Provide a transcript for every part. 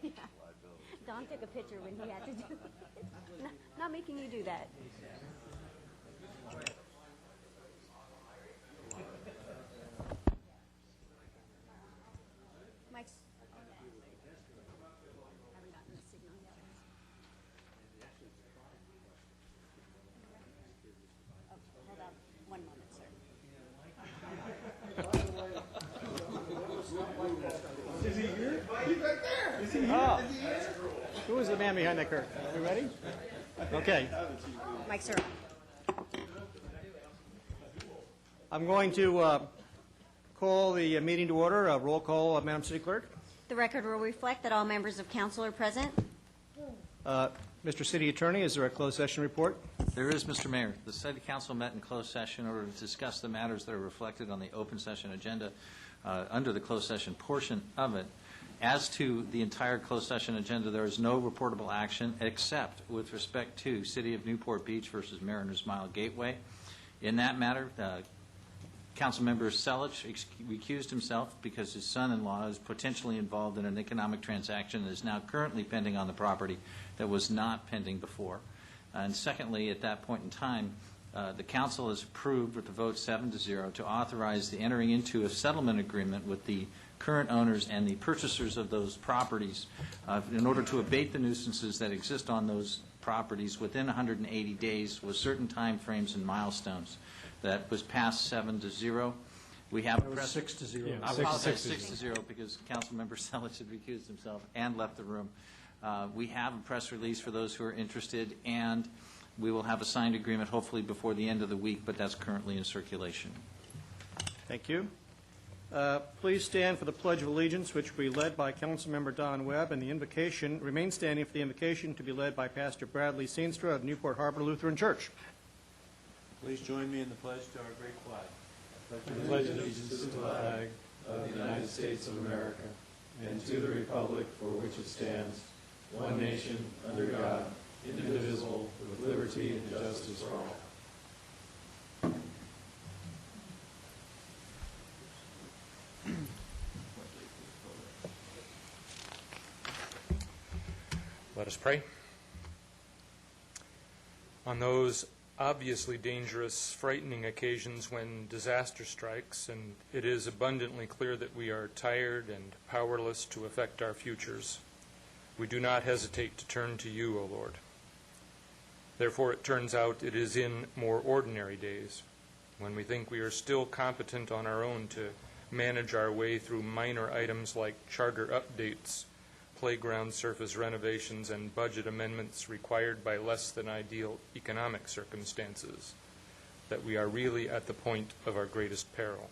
Yeah. Don took a picture when he had to do it. Not making you do that. Mike's. Haven't gotten the signal yet. Oh, hold on 1 moment, sir. Is he here? He's right there. Is he here? Oh. Is he here? Who is the man behind the curtain? Are we ready? Okay. Mike, sir. I'm going to call the meeting to order. Roll call, Madam City Clerk. The record will reflect that all members of council are present. Mr. City Attorney, is there a closed session report? There is, Mr. Mayor. The City Council met in closed session in order to discuss the matters that are reflected on the open session agenda under the closed session portion of it. As to the entire closed session agenda, there is no reportable action except with respect to City of Newport Beach versus Mariners Mile Gateway. In that matter, Councilmember Selich recused himself because his son-in-law is potentially involved in an economic transaction that is now currently pending on the property that was not pending before. And secondly, at that point in time, the council has approved with the vote 7-0 to authorize the entering into a settlement agreement with the current owners and the purchasers of those properties in order to abate the nuisances that exist on those properties within 180 days with certain time frames and milestones. That was passed 7-0. We have That was 6-0. I apologize, 6-0 because Councilmember Selich had recused himself and left the room. We have a press release for those who are interested, and we will have a signed agreement hopefully before the end of the week, but that's currently in circulation. Thank you. Please stand for the Pledge of Allegiance, which will be led by Councilmember Don Webb, and the invocation, remain standing for the invocation to be led by Pastor Bradley Stienstra of Newport Harbor Lutheran Church. Please join me in the pledge to our great flag. I pledge allegiance to the flag of the United States of America and to the republic for which it stands, one nation, under God, indivisible, with liberty and justice for all. Let us pray. On those obviously dangerous, frightening occasions when disaster strikes, and it is abundantly clear that we are tired and powerless to affect our futures, we do not hesitate to turn to you, O Lord. Therefore, it turns out it is in more ordinary days, when we think we are still competent on our own to manage our way through minor items like charter updates, playground surface renovations, and budget amendments required by less than ideal economic circumstances, that we are really at the point of our greatest peril.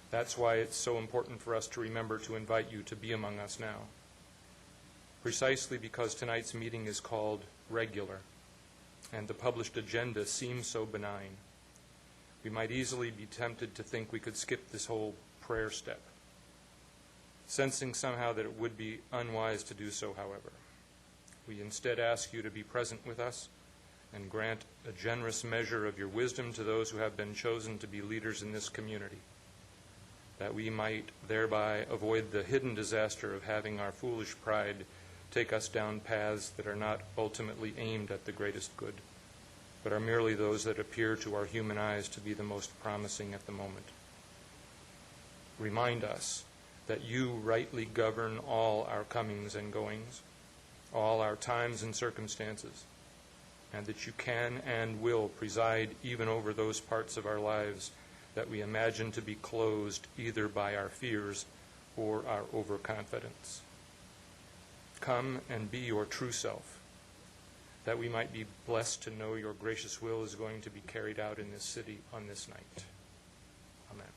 That's why it's so important for us to remember to invite you to be among us now. Precisely because tonight's meeting is called regular, and the published agenda seems so benign, we might easily be tempted to think we could skip this whole prayer step. Sensing somehow that it would be unwise to do so, however, we instead ask you to be present with us and grant a generous measure of your wisdom to those who have been chosen to be leaders in this community, that we might thereby avoid the hidden disaster of having our foolish pride take us down paths that are not ultimately aimed at the greatest good, but are merely those that appear to our human eyes to be the most promising at the moment. Remind us that you rightly govern all our comings and goings, all our times and circumstances, and that you can and will preside even over those parts of our lives that we imagine to be closed either by our fears or our overconfidence. Come and be your true self, that we might be blessed to know your gracious will is going to be carried out in this city on this night. Amen.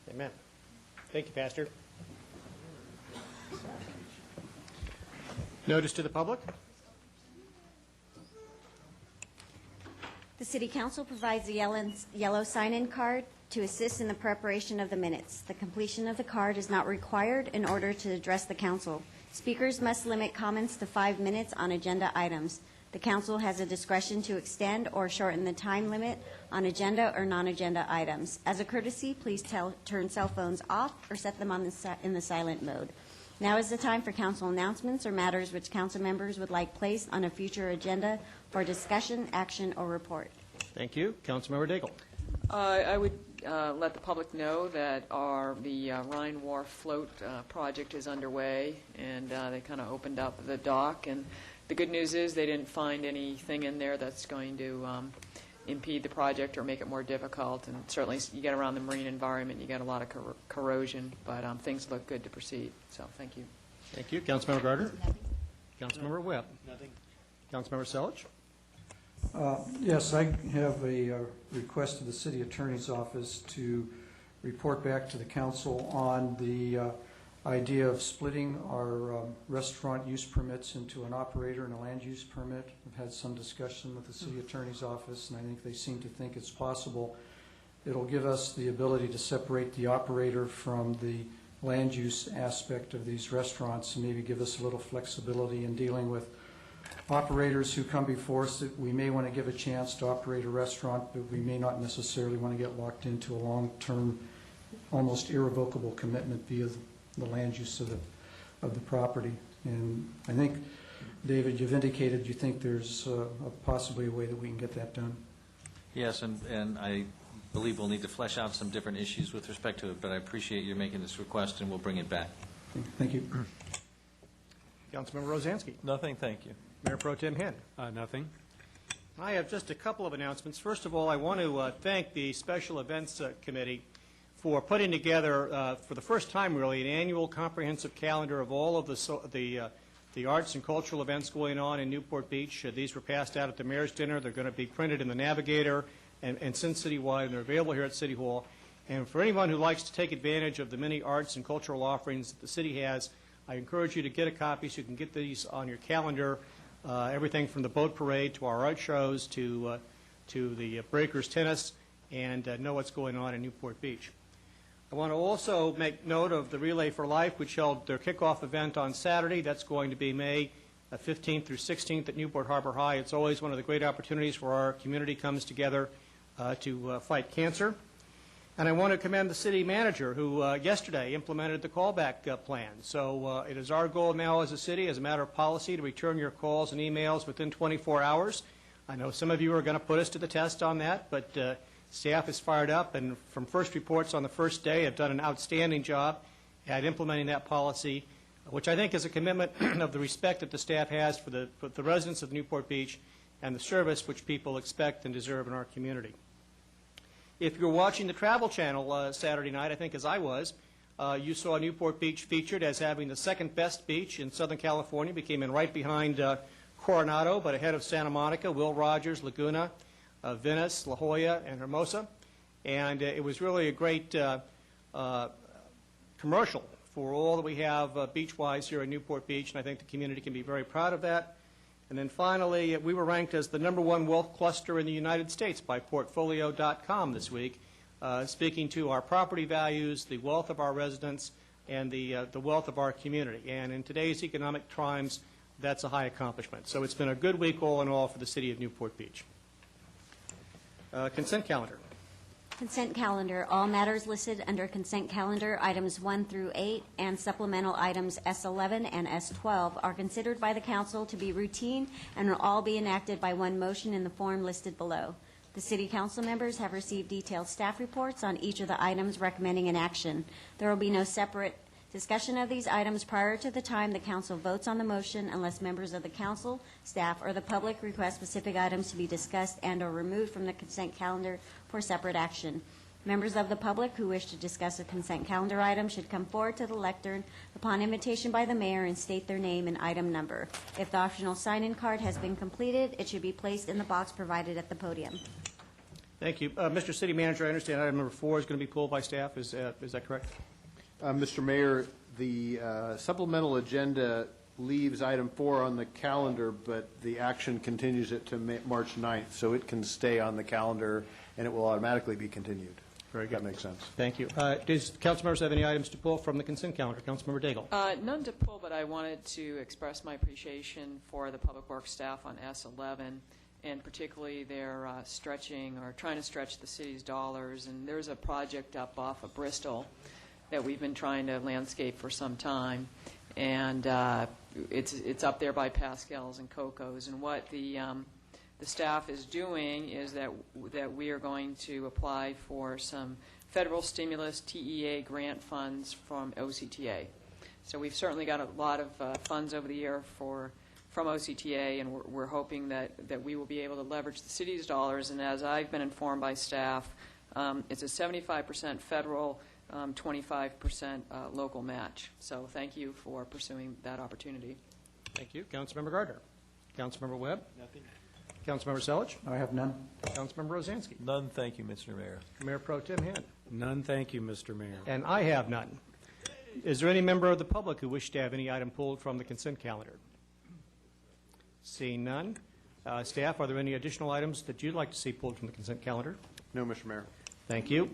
Amen. Thank you, Pastor. Notice to the public. The City Council provides a yellow sign-in card to assist in the preparation of the minutes. The completion of the card is not required in order to address the council. Speakers must limit comments to 5 minutes on agenda items. The council has a discretion to extend or shorten the time limit on agenda or non-agenda items. As a courtesy, please turn cell phones off or set them on in the silent mode. Now is the time for council announcements or matters which council members would like placed on a future agenda for discussion, action, or report. Thank you. Councilmember Daigle. I would let the public know that the Rhine Wharf float project is underway, and they kind of opened up the dock. And the good news is they didn't find anything in there that's going to impede the project or make it more difficult. And certainly, you get around the marine environment, you get a lot of corrosion, but things look good to proceed. So, thank you. Thank you. Councilmember Gardner. Councilmember Webb. Nothing. Councilmember Selich. Yes, I have a request to the city attorney's office to report back to the council on the idea of splitting our restaurant use permits into an operator and a land use permit. We've had some discussion with the city attorney's office, and I think they seem to think it's possible. It'll give us the ability to separate the operator from the land use aspect of these restaurants and maybe give us a little flexibility in dealing with operators who come before us that we may want to give a chance to operate a restaurant, but we may not necessarily want to get locked into a long-term, almost irrevocable commitment via the land use of the property. And I think, David, you've indicated you think there's possibly a way that we can get that done. Yes, and I believe we'll need to flesh out some different issues with respect to it, but I appreciate you making this request, and we'll bring it back. Thank you. Councilmember Rosansky. Nothing, thank you. Mayor Pro Tem Henn. Nothing. I have just a couple of announcements. First of all, I want to thank the Special Events Committee for putting together, for the first time really, an annual comprehensive calendar of all of the arts and cultural events going on in Newport Beach. These were passed out at the Mayor's Dinner. They're going to be printed in the Navigator and sent citywide, and they're available here at City Hall. And for anyone who likes to take advantage of the many arts and cultural offerings that the city has, I encourage you to get a copy so you can get these on your calendar. Everything from the boat parade to our art shows to the breakers tennis, and know what's going on in Newport Beach. I want to also make note of the Relay for Life, which held their kickoff event on Saturday. That's going to be May 15th through 16th at Newport Harbor High. It's always one of the great opportunities where our community comes together to fight cancer. And I want to commend the city manager who yesterday implemented the callback plan. So it is our goal now as a city, as a matter of policy, to return your calls and emails within 24 hours. I know some of you are going to put us to the test on that, but staff is fired up, and from first reports on the first day have done an outstanding job at implementing that policy, which I think is a commitment of the respect that the staff has for the residents of Newport Beach and the service which people expect and deserve in our community. If you're watching the Travel Channel Saturday night, I think as I was, you saw Newport Beach featured as having the second best beach in Southern California. We came in right behind Coronado, but ahead of Santa Monica, Will Rogers, Laguna, Venice, La Jolla, and Hermosa. And it was really a great commercial for all that we have beach-wise here in Newport Beach, and I think the community can be very proud of that. And then finally, we were ranked as the #1 wealth cluster in the United States by Portfolio.com this week, speaking to our property values, the wealth of our residents, and the wealth of our community. And in today's economic times, that's a high accomplishment. So it's been a good week all in all for the city of Newport Beach. Consent calendar. Consent calendar. All matters listed under consent calendar, items 1 through 8, and supplemental items S11 and S12 are considered by the council to be routine and will all be enacted by one motion in the form listed below. The city council members have received detailed staff reports on each of the items recommending an action. There will be no separate discussion of these items prior to the time the council votes on the motion unless members of the council, staff, or the public request specific items to be discussed and or removed from the consent calendar for separate action. Members of the public who wish to discuss a consent calendar item should come forward to the lectern upon invitation by the mayor and state their name and item number. If the optional sign-in card has been completed, it should be placed in the box provided at the podium. Thank you. Mr. City Manager, I understand item number 4 is going to be pulled by staff. Is that correct? Mr. Mayor, the supplemental agenda leaves item 4 on the calendar, but the action continues it to March 9th, so it can stay on the calendar and it will automatically be continued. Very good. That makes sense. Thank you. Does council members have any items to pull from the consent calendar? Councilmember Daigle. None to pull, but I wanted to express my appreciation for the Public Works staff on S11, and particularly their stretching or trying to stretch the city's dollars. And there's a project up off of Bristol that we've been trying to landscape for some time. and it's up there by Pascal's and Coco's. And what the staff is doing is that we are going to apply for some federal stimulus TEA grant funds from OCTA. So we've certainly got a lot of funds over the year from OCTA, and we're hoping that we will be able to leverage the city's dollars. And as I've been informed by staff, it's a 75% federal, 25% local match. So thank you for pursuing that opportunity. Thank you. Councilmember Gardner. Councilmember Webb. Nothing. Councilmember Selich. I have none. Councilmember Rosansky. None, thank you, Mr. Mayor. Mayor Pro Tem Hand. None, thank you, Mr. Mayor. And I have none. Is there any member of the public who wishes to have any item pulled from the consent calendar? Seeing none. Staff, are there any additional items that you'd like to see pulled from the consent calendar? No, Mr. Mayor. Thank you.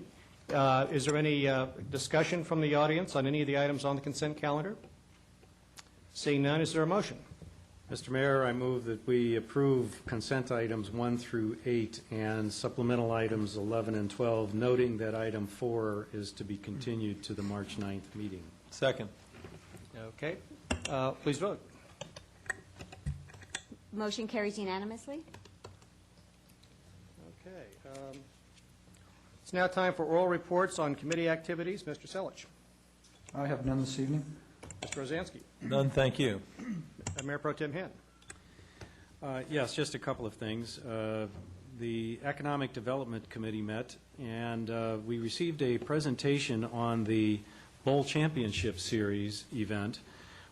Is there any discussion from the audience on any of the items on the consent calendar? Seeing none, is there a motion? Mr. Mayor, I move that we approve consent items 1 through 8 and supplemental items 11 and 12, noting that item 4 is to be continued to the March 9th meeting. Second. Okay. Please vote. Motion carries unanimously. Okay. It's now time for oral reports on committee activities. Mr. Selich. I have none this evening. Mr. Rosansky. None, thank you. Mayor Pro Tem Hand. Yes, just a couple of things. The Economic Development Committee met, and we received a presentation on the Bowl Championship Series event,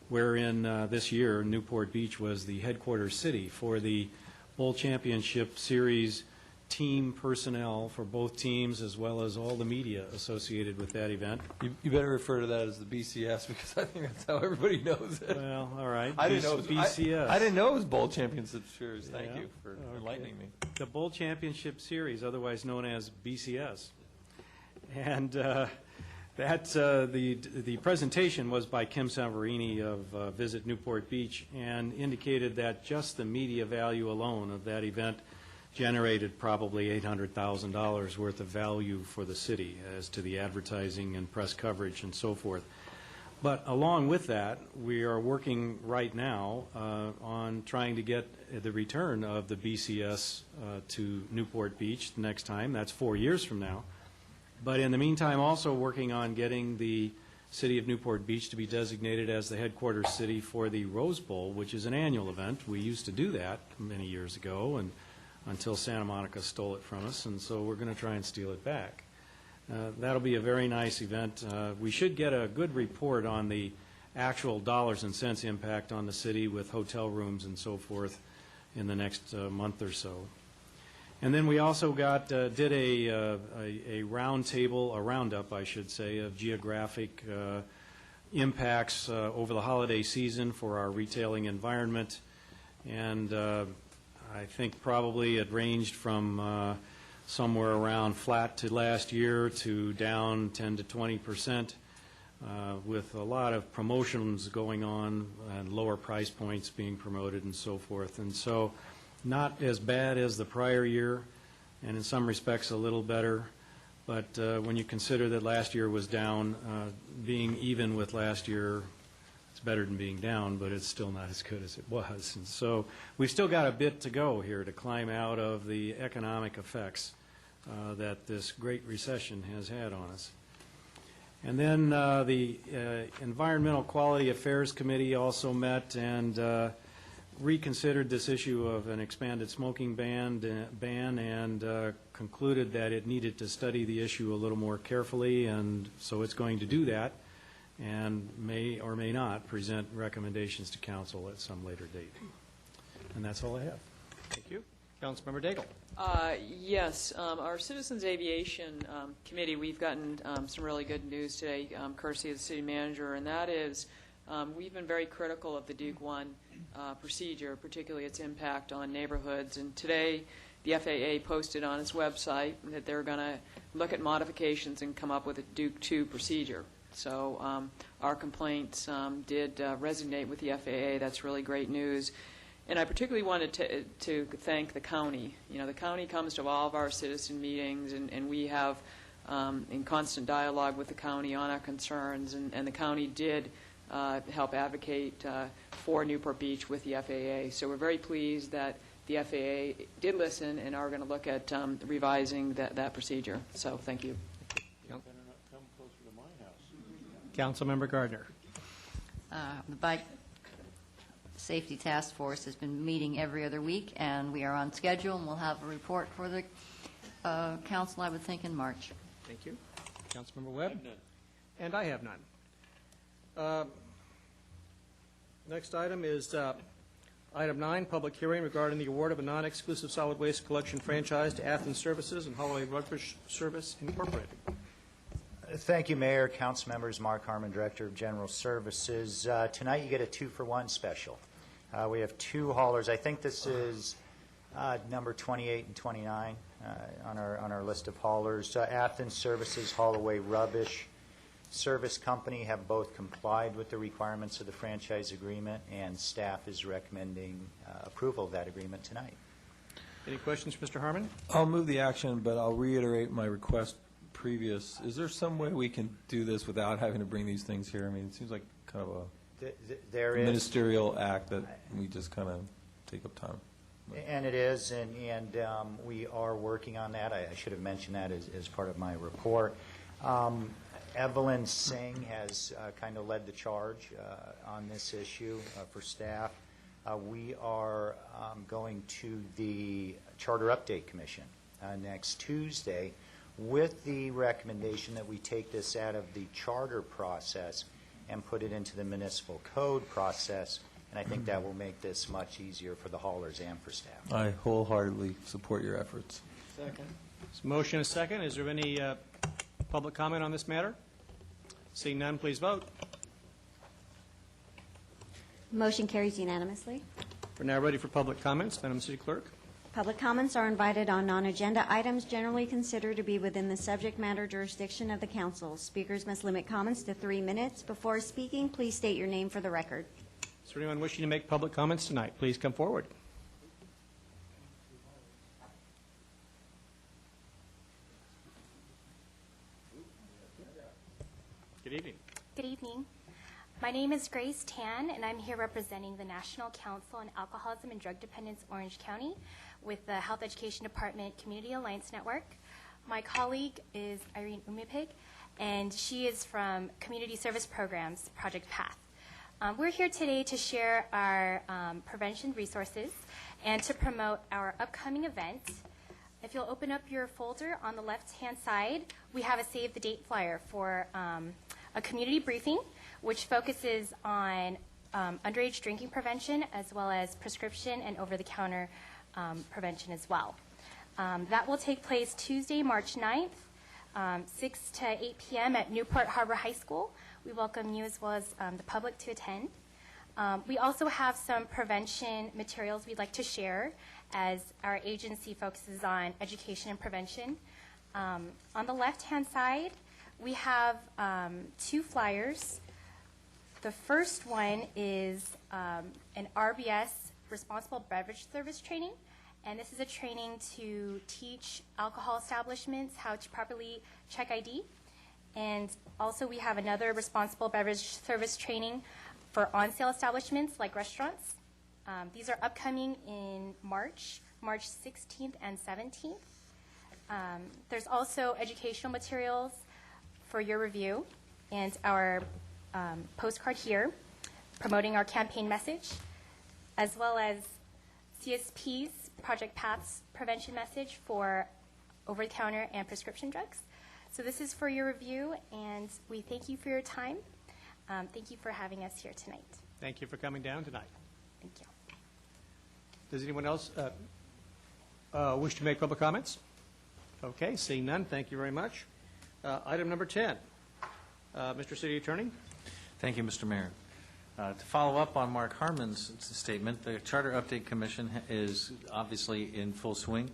wherein this year Newport Beach was the headquarters city for the Bowl Championship Series team personnel for both teams, as well as all the media associated with that event. You better refer to that as the BCS, because I think that's how everybody knows it. Well, all right. I didn't know it was, BCS. I didn't know it was Bowl Championship Series. Thank Yeah. you for enlightening me. The Bowl Championship Series, otherwise known as BCS. And the presentation was by Kim Savarini of Visit Newport Beach, and indicated that just the media value alone of that event generated probably $800,000 worth of value for the city as to the advertising and press coverage and so forth. But along with that, we are working right now on trying to get the return of the BCS to Newport Beach the next time. That's 4 years from now. But in the meantime, also working on getting the city of Newport Beach to be designated as the headquarters city for the Rose Bowl, which is an annual event. We used to do that many years ago, and until Santa Monica stole it from us, and so we're going to try and steal it back. That'll be a very nice event. We should get a good report on the actual dollars and cents impact on the city with hotel rooms and so forth in the next month or so. And then we also did a roundup, I should say, of geographic impacts over the holiday season for our retailing environment. And I think probably it ranged from somewhere around flat to last year to down 10 to 20%, with a lot of promotions going on and lower price points being promoted and so forth. And so not as bad as the prior year, and in some respects a little better. But when you consider that last year was down, being even with last year, it's better than being down, but it's still not as good as it was. And so we've still got a bit to go here to climb out of the economic effects that this great recession has had on us. And then the Environmental Quality Affairs Committee also met and reconsidered this issue of an expanded smoking ban and concluded that it needed to study the issue a little more carefully, and so it's going to do that, and may or may not present recommendations to council at some later date. And that's all I have. Thank you. Councilmember Daigle. Yes, our Citizens Aviation Committee, we've gotten some really good news today, courtesy of the city manager, and that is we've been very critical of the Duke 1 procedure, particularly its impact on neighborhoods. And today, the FAA posted on its website that they're going to look at modifications and come up with a Duke 2 procedure. So our complaints did resonate with the FAA. That's really great news. And I particularly wanted to thank the county. You know, the county comes to all of our citizen meetings, and we have in constant dialogue with the county on our concerns. And the county did help advocate for Newport Beach with the FAA. So we're very pleased that the FAA did listen and are going to look at revising that procedure. So thank you. Come closer to my house. Councilmember Gardner. The Bike Safety Task Force has been meeting every other week, and we are on schedule, and we'll have a report for the council, I would think, in March. Thank you. Councilmember Webb? And I have none. Next item is item 9, public hearing regarding the award of a non-exclusive solid waste collection franchise to Athens Services and Holloway Rubbish Service Incorporated. Thank you, Mayor, council members. Mark Harmon, Director of General Services. Tonight you get a 2-for-1 special. We have 2 haulers. I think this is number 28 and 29 on our list of haulers. Athens Services, Holloway Rubbish Service Company have both complied with the requirements of the franchise agreement, and staff is recommending approval of that agreement tonight. Any questions for Mr. Harmon? I'll move the action, but I'll reiterate my request previous. Is there some way we can do this without having to bring these things here? I mean, it seems like kind of There a is, ministerial act that we just kind of take up time. and it is, and we are working on that. I should have mentioned that as part of my report. Evelyn Singh has kind of led the charge on this issue for staff. We are going to the Charter Update Commission next Tuesday with the recommendation that we take this out of the charter process and put it into the municipal code process, and I think that will make this much easier for the haulers and for staff. I wholeheartedly support your efforts. Second. Motion is second. Is there any public comment on this matter? Seeing none, please vote. Motion carries unanimously. We're now ready for public comments. Madam City Clerk. Public comments are invited on non-agenda items generally considered to be within the subject matter jurisdiction of the council. Speakers must limit comments to 3 minutes. Before speaking, please state your name for the record. Is there anyone wishing to make public comments tonight? Please come forward. Good evening. Good evening. My name is Grace Tan, and I'm here representing the National Council on Alcoholism and Drug Dependence Orange County with the Health Education Department Community Alliance Network. My colleague is Irene Umipig, and she is from Community Service Programs, Project PATH. We're here today to share our prevention resources and to promote our upcoming event. If you'll open up your folder on the left-hand side, we have a Save the Date flyer for a community briefing, which focuses on underage drinking prevention as well as prescription and over-the-counter prevention as well. That will take place Tuesday, March 9th, 6 to 8 p.m. at Newport Harbor High School. We welcome you as well as the public to attend. We also have some prevention materials we'd like to share as our agency focuses on education and prevention. On the left-hand side, we have 2 flyers. The first one is an RBS, Responsible Beverage Service Training, and this is a training to teach alcohol establishments how to properly check ID. And also we have another Responsible Beverage Service Training for on-sale establishments like restaurants. These are upcoming in March 16th and 17th. There's also educational materials for your review and our postcard here promoting our campaign message, as well as CSP's Project PATH's prevention message for over-the-counter and prescription drugs. So this is for your review, and we thank you for your time. Thank you for having us here tonight. Thank you for coming down tonight. Thank you. Does anyone else wish to make public comments? Okay, seeing none, thank you very much. Item number 10. Mr. City Attorney. Thank you, Mr. Mayor. To follow up on Mark Harmon's statement, the Charter Update Commission is obviously in full swing.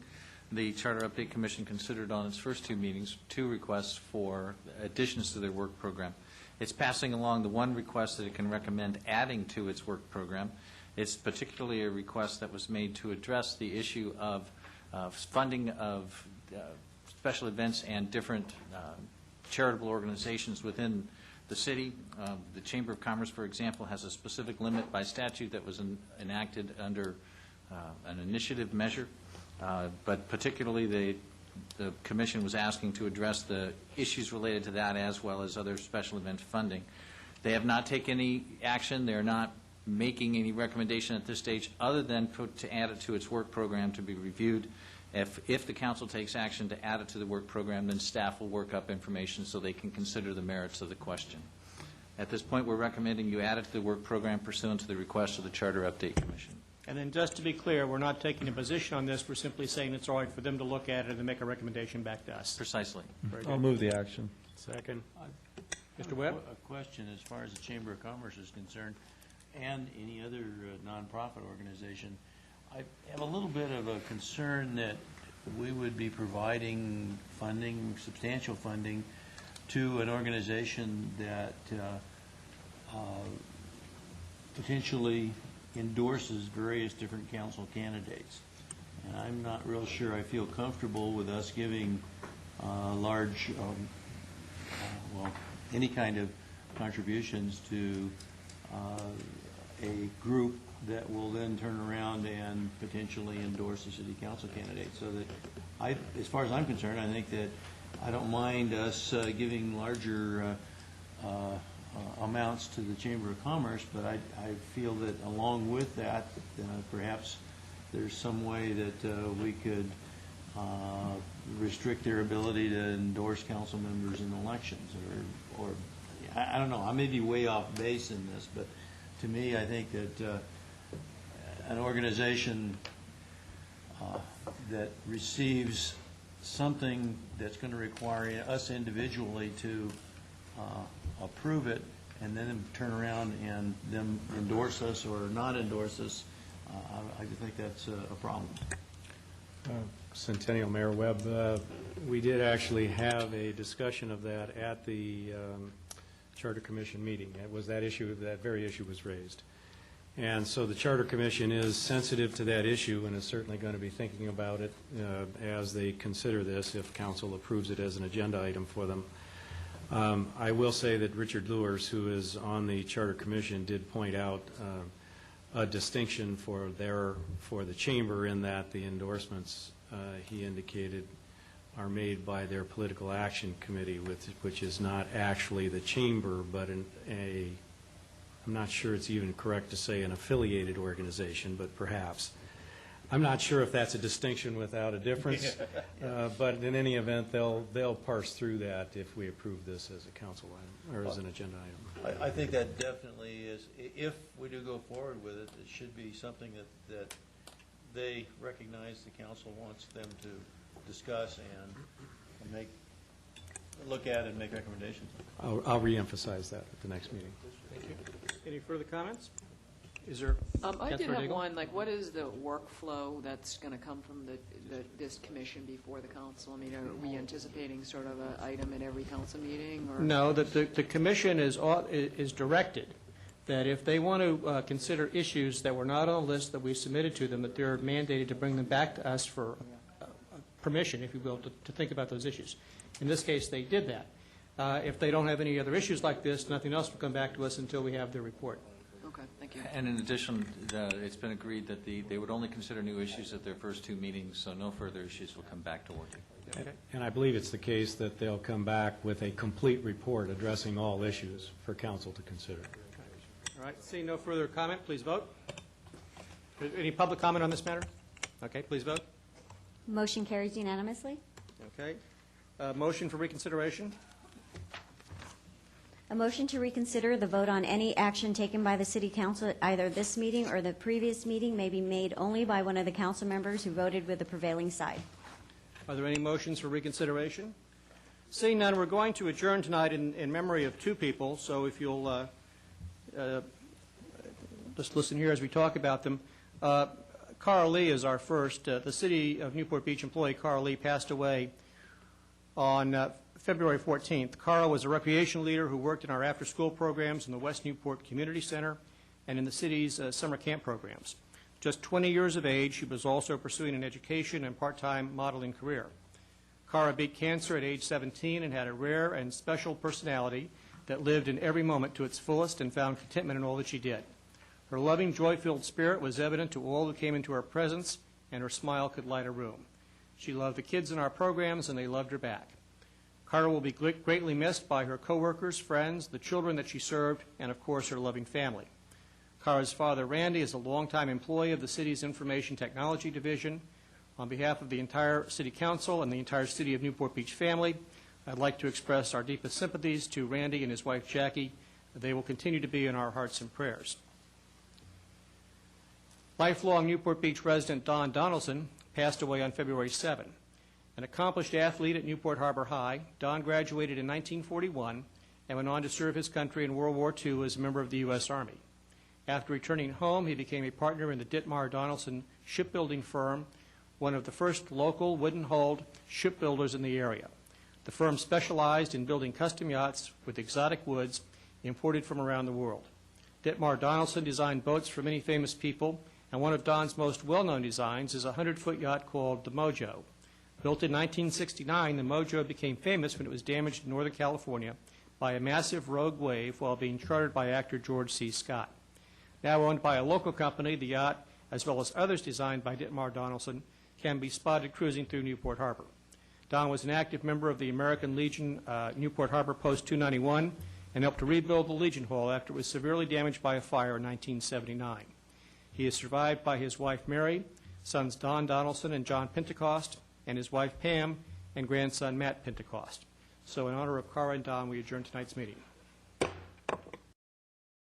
The Charter Update Commission considered on its first 2 meetings 2 requests for additions to their work program. It's passing along the one request that it can recommend adding to its work program. It's particularly a request that was made to address the issue of funding of special events and different charitable organizations within the city. The Chamber of Commerce, for example, has a specific limit by statute that was enacted under an initiative measure, but particularly the Commission was asking to address the issues related to that as well as other special event funding. They have not taken any action. They're not making any recommendation at this stage other than to add it to its work program to be reviewed. If the council takes action to add it to the work program, then staff will work up information so they can consider the merits of the question. At this point, we're recommending you add it to the work program pursuant to the request of the Charter Update Commission. And then just to be clear, we're not taking a position on this. We're simply saying it's all right for them to look at it and then make a recommendation back to us. Precisely. Very good. I'll move the action. Second. Mr. Webb? A question as far as the Chamber of Commerce is concerned, and any other nonprofit organization. I have a little bit of a concern that we would be providing funding, substantial funding, to an organization that potentially endorses various different council candidates. And I'm not real sure I feel comfortable with us giving large, well, any kind of contributions to a group that will then turn around and potentially endorse a city council candidate. So that, as far as I'm concerned, I think that I don't mind us giving larger amounts to the Chamber of Commerce, but I feel that along with that, perhaps there's some way that we could restrict their ability to endorse council members in elections, or I don't know. I may be way off base in this, but to me, I think that an organization that receives something that's going to require us individually to approve it and then turn around and them endorse us or not endorse us, I think that's a problem. Centennial Mayor Webb, we did actually have a discussion of that at the Charter Commission meeting. It was that issue, that very issue was raised. And so the Charter Commission is sensitive to that issue and is certainly going to be thinking about it as they consider this, if council approves it as an agenda item for them. I will say that Richard Lewis, who is on the Charter Commission, did point out a distinction for the chamber in that the endorsements, he indicated, are made by their political action committee, which is not actually the chamber, but I'm not sure it's even correct to say an affiliated organization, but perhaps. I'm not sure if that's a distinction without a difference, but in any event, they'll parse through that if we approve this as a council item, or as an agenda item. I think that definitely is, if we do go forward with it, it should be something that they recognize the council wants them to discuss and look at and make recommendations. I'll reemphasize that at the next meeting. Thank you. Any further comments? Is there? I did Councilor have Daigle? one, like, what is the workflow that's going to come from this commission before the council? I mean, are we anticipating sort of an item at every council meeting? Or? No, the commission is directed that if they want to consider issues that were not on the list that we submitted to them, that they're mandated to bring them back to us for permission, if you will, to think about those issues. In this case, they did that. If they don't have any other issues like this, nothing else will come back to us until we have their report. Okay, thank you. And in addition, it's been agreed that they would only consider new issues at their first two meetings, so no further issues will come back toward you. Okay. And I believe it's the case that they'll come back with a complete report addressing all issues for council to consider. All right, seeing no further comment, please vote. Any public comment on this matter? Okay, please vote. Motion carries unanimously. Okay. Motion for reconsideration? A motion to reconsider the vote on any action taken by the City Council at either this meeting or the previous meeting may be made only by one of the council members who voted with the prevailing side. Are there any motions for reconsideration? Seeing none, we're going to adjourn tonight in memory of two people, so if you'll just listen here as we talk about them. Cara Lee is our first. The City of Newport Beach employee Cara Lee passed away on February 14th. Cara was a recreation leader who worked in our after-school programs in the West Newport Community Center and in the city's summer camp programs. Just 20 years of age, she was also pursuing an education and part-time modeling career. Cara beat cancer at age 17 and had a rare and special personality that lived in every moment to its fullest and found contentment in all that she did. Her loving, joy-filled spirit was evident to all who came into her presence, and her smile could light a room. She loved the kids in our programs, and they loved her back. Cara will be greatly missed by her coworkers, friends, the children that she served, and, of course, her loving family. Cara's father, Randy, is a longtime employee of the city's Information Technology Division. On behalf of the entire City Council and the entire City of Newport Beach family, I'd like to express our deepest sympathies to Randy and his wife, Jackie. They will continue to be in our hearts and prayers. Lifelong Newport Beach resident Don Donaldson passed away on February 7. An accomplished athlete at Newport Harbor High, Don graduated in 1941 and went on to serve his country in World War II as a member of the U.S. Army. After returning home, he became a partner in the Dittmar Donaldson shipbuilding firm, one of the first local wooden-hulled shipbuilders in the area. The firm specialized in building custom yachts with exotic woods imported from around the world. Dittmar Donaldson designed boats for many famous people, and one of Don's most well-known designs is a 100-foot yacht called the Mojo. Built in 1969, the Mojo became famous when it was damaged in Northern California by a massive rogue wave while being chartered by actor George C. Scott. Now owned by a local company, the yacht, as well as others designed by Dittmar Donaldson, can be spotted cruising through Newport Harbor. Don was an active member of the American Legion Newport Harbor Post 291 and helped to rebuild the Legion Hall after it was severely damaged by a fire in 1979. He is survived by his wife Mary, sons Don Donaldson and John Pentecost, and his wife Pam, and grandson Matt Pentecost. So in honor of Cara and Don, we adjourn tonight's meeting.